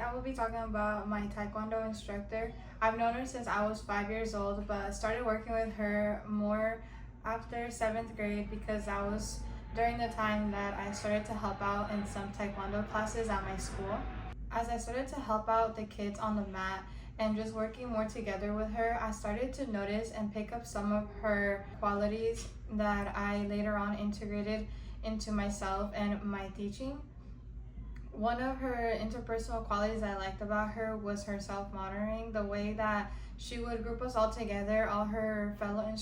I will be talking about my Taekwondo instructor. I've known her since I was 5 years old, but started working with her more after 7th grade because that was during the time that I started to help out in some Taekwondo classes at my school. As I started to help out the kids on the mat and just working more together with her, I started to notice and pick up some of her qualities that I later on integrated into myself and my teaching. One of her interpersonal qualities I liked about her was her self-monitoring, the way that she would group us all together, all her fellow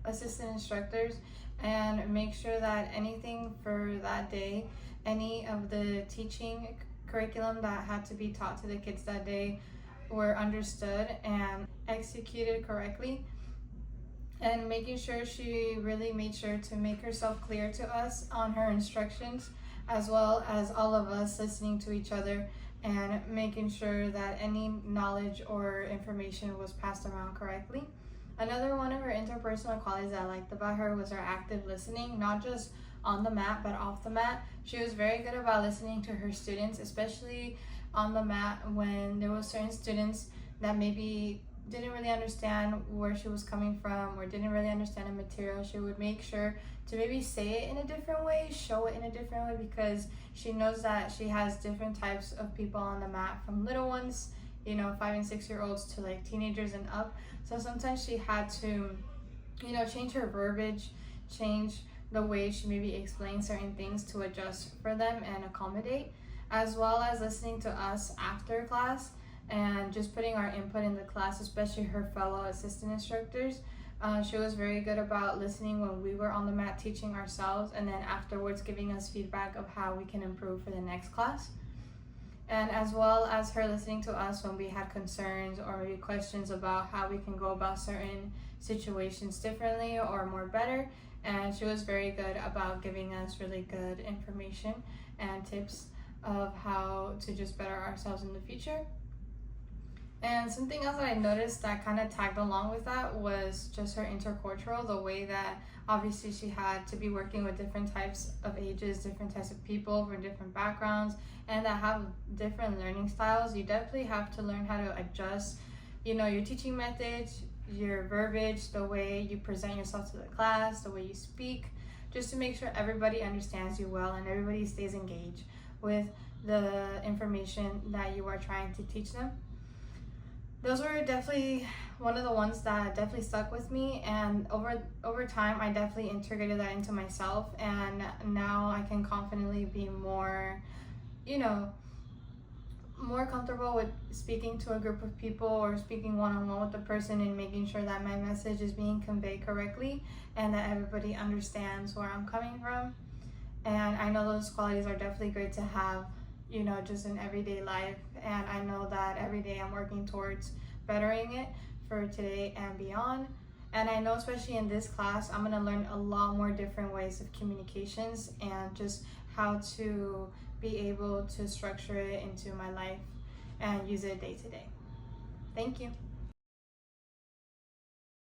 assistant instructors, and make sure that anything for that day, any of the teaching curriculum that had to be taught to the kids that day were understood and executed correctly. And making sure she really made sure to make herself clear to us on her instructions, as well as all of us listening to each other and making sure that any knowledge or information was passed around correctly. Another one of her interpersonal qualities I liked about her was her active listening, not just on the mat but off the mat. She was very good about listening to her students, especially on the mat when there were certain students that maybe didn't really understand where she was coming from or didn't really understand the material. She would make sure to maybe say it in a different way, show it in a different way, because she knows that she has different types of people on the mat, from little ones, 5 and 6 year olds, to like teenagers and up. So sometimes she had to change her verbiage, change the way she maybe explained certain things to adjust for them and accommodate, as well as listening to us after class and just putting our input in the class, especially her fellow assistant instructors. She was very good about listening when we were on the mat teaching ourselves, and then afterwards giving us feedback of how we can improve for the next class. And as well as her listening to us when we had concerns or maybe questions about how we can go about certain situations differently or more better. And she was very good about giving us really good information and tips of how to just better ourselves in the future. And something else that I noticed that kind of tagged along with that was just her intercultural, the way that obviously she had to be working with different types of ages, different types of people from different backgrounds, and that have different learning styles. You definitely have to learn how to adjust, your teaching methods, your verbiage, the way you present yourself to the class, the way you speak, just to make sure everybody understands you well and everybody stays engaged with the information that you are trying to teach them. Those were definitely one of the ones that definitely stuck with me, and over time I definitely integrated that into myself, and now I can confidently be more comfortable with speaking to a group of people or speaking one-on-one with the person and making sure that my message is being conveyed correctly and that everybody understands where I'm coming from. And I know those qualities are definitely great to have just in everyday life, and I know that every day I'm working towards bettering it for today and beyond. And I know especially in this class I'm going to learn a lot more different ways of communications and just how to be able to structure it into my life and use it day to day. Thank you.